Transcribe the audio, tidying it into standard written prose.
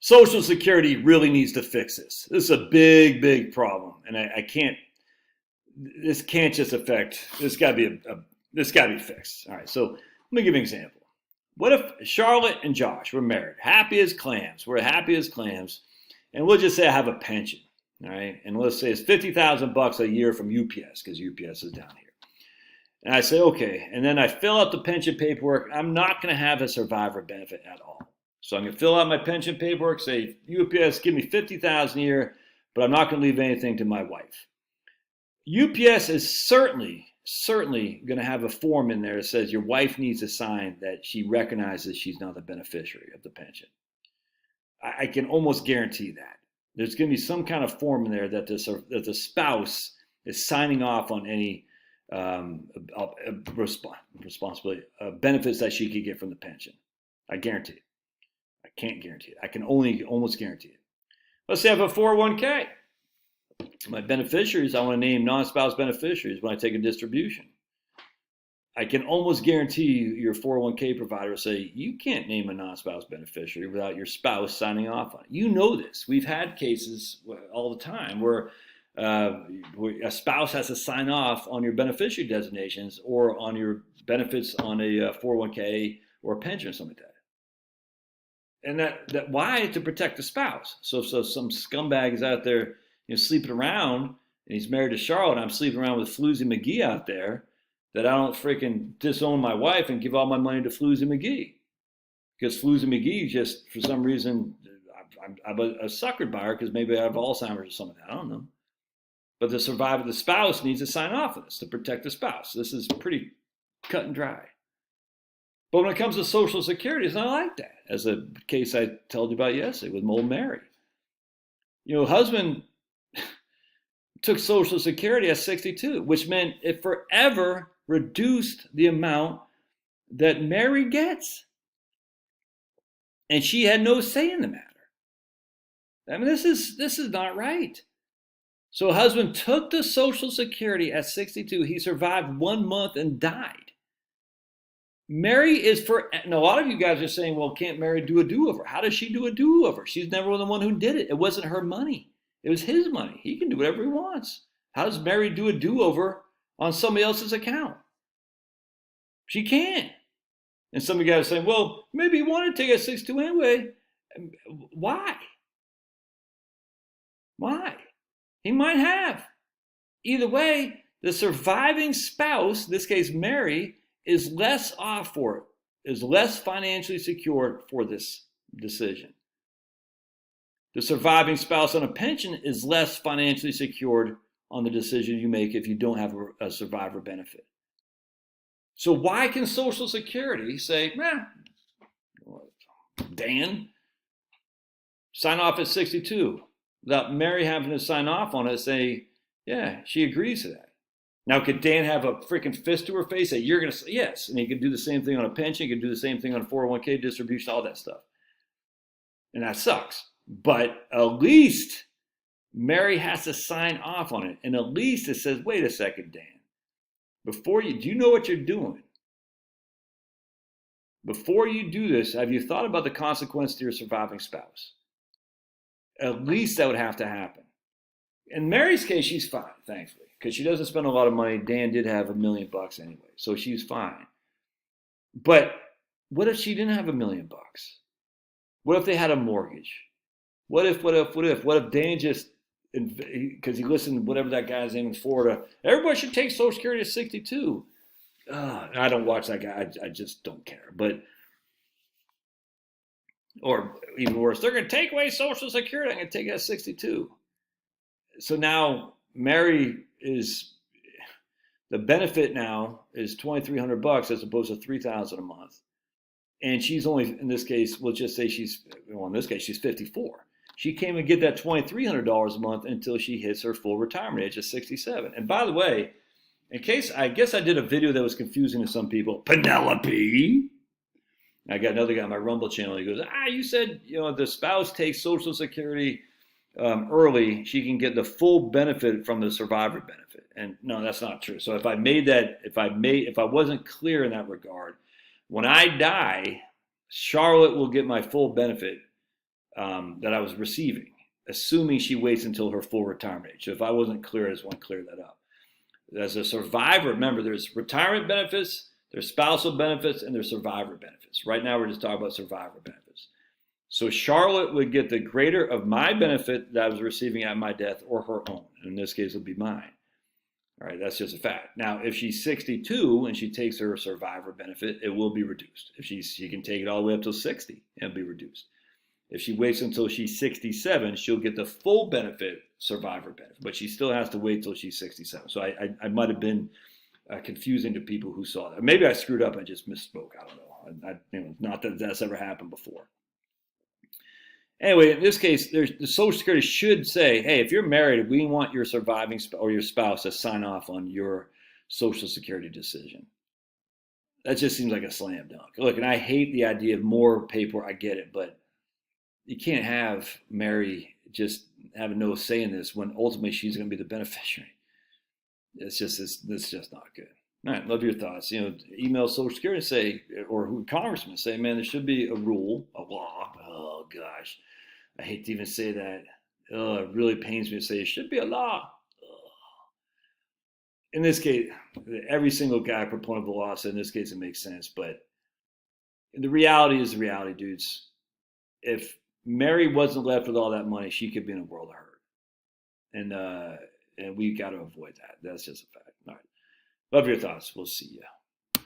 Social Security really needs to fix this. This is a big, big problem, and I can't. This can't just affect. This got to be fixed. All right. So let me give you an example. What if Charlotte and Josh were married, happy as clams? We're happy as clams, and we'll just say I have a pension. All right, and let's say it's $50,000 a year from UPS because UPS is down here. And I say okay, and then I fill out the pension paperwork. I'm not going to have a survivor benefit at all. So I'm going to fill out my pension paperwork, say, UPS, give me $50,000 a year, but I'm not going to leave anything to my wife. UPS is certainly going to have a form in there that says your wife needs to sign that she recognizes she's not the beneficiary of the pension. I can almost guarantee that. There's going to be some kind of form in there that the spouse is signing off on any responsibility, benefits that she could get from the pension. I guarantee it. I can't guarantee it. I can only almost guarantee it. Let's say I have a 401k. My beneficiaries, I want to name non-spouse beneficiaries when I take a distribution. I can almost guarantee your 401k provider will say, you can't name a non-spouse beneficiary without your spouse signing off on it. You know this. We've had cases all the time where a spouse has to sign off on your beneficiary designations or on your benefits on a 401k or a pension or something like that. And that why? To protect the spouse. So some scumbag is out there, sleeping around, and he's married to Charlotte, and I'm sleeping around with Floozy McGee out there, that I don't freaking disown my wife and give all my money to Floozy McGee. Because Floozy McGee just, for some reason, I'm a suckered by her because maybe I have Alzheimer's or something. I don't know. But the survivor, the spouse, needs to sign off on this to protect the spouse. This is pretty cut and dry. But when it comes to Social Security, it's not like that. As a case I told you about yesterday with old Mary. Husband took Social Security at 62, which meant it forever reduced the amount that Mary gets. And she had no say in the matter. I mean, this is not right. So a husband took the Social Security at 62. He survived 1 month and died. Mary is and a lot of you guys are saying, well, can't Mary do a do-over? How does she do a do-over? She's never the one who did it. It wasn't her money. It was his money. He can do whatever he wants. How does Mary do a do-over on somebody else's account? She can't. And some of you guys are saying, well, maybe he wanted to take a 62 anyway. Why? Why? He might have. Either way, the surviving spouse, in this case Mary, is less off for it, is less financially secured for this decision. The surviving spouse on a pension is less financially secured on the decision you make if you don't have a survivor benefit. So why can Social Security say, Dan, sign off at 62, without Mary having to sign off on it, say, yeah, she agrees to that. Now, could Dan have a freaking fist to her face that you're going to say yes? And he could do the same thing on a pension. He could do the same thing on a 401k distribution, all that stuff. And that sucks. But at least Mary has to sign off on it. And at least it says, wait a second, Dan. Do you know what you're doing? Before you do this, have you thought about the consequence to your surviving spouse? At least that would have to happen. In Mary's case, she's fine, thankfully, because she doesn't spend a lot of money. Dan did have $1 million anyway, so she's fine. But what if she didn't have $1 million? What if they had a mortgage? What if Dan just, because he listened to whatever that guy's name in Florida, everybody should take Social Security at 62. I don't watch that guy. I just don't care. But, or even worse, they're going to take away Social Security. I'm going to take it at 62. So now Mary the benefit now is $2,300 as opposed to $3,000 a month. And she's only, in this case, we'll just say she's 54. She can't even get that $2,300 a month until she hits her full retirement age of 67. And by the way, I guess I did a video that was confusing to some people. Penelope. I got another guy on my Rumble channel. He goes, you said, the spouse takes Social Security early, she can get the full benefit from the survivor benefit. And no, that's not true. So if I wasn't clear in that regard, when I die, Charlotte will get my full benefit that I was receiving, assuming she waits until her full retirement age. So if I wasn't clear, I just want to clear that up. As a survivor, remember, there's retirement benefits, there's spousal benefits, and there's survivor benefits. Right now, we're just talking about survivor benefits. So Charlotte would get the greater of my benefit that I was receiving at my death or her own. In this case, it would be mine. All right, that's just a fact. Now, if she's 62 and she takes her survivor benefit, it will be reduced. If she can take it all the way up to 60, it'll be reduced. If she waits until she's 67, she'll get the full benefit, survivor benefit, but she still has to wait till she's 67. So I might have been confusing to people who saw that. Maybe I screwed up. I just misspoke. I don't know. Not that that's ever happened before. Anyway, in this case, the Social Security should say, hey, if you're married, we want your surviving or your spouse to sign off on your Social Security decision. That just seems like a slam dunk. Look, and I hate the idea of more paperwork. I get it, but you can't have Mary just having no say in this when ultimately she's going to be the beneficiary. It's just not good. All right, love your thoughts. Email Social Security and say, or congressman say, man, there should be a rule, a law. Oh gosh, I hate to even say that. Oh, it really pains me to say it should be a law. In this case, every single guy proponent of the law said in this case it makes sense, but the reality is the reality, dudes. If Mary wasn't left with all that money, she could be in a world of hurt. And we got to avoid that. That's just a fact. All right. Love your thoughts. We'll see you.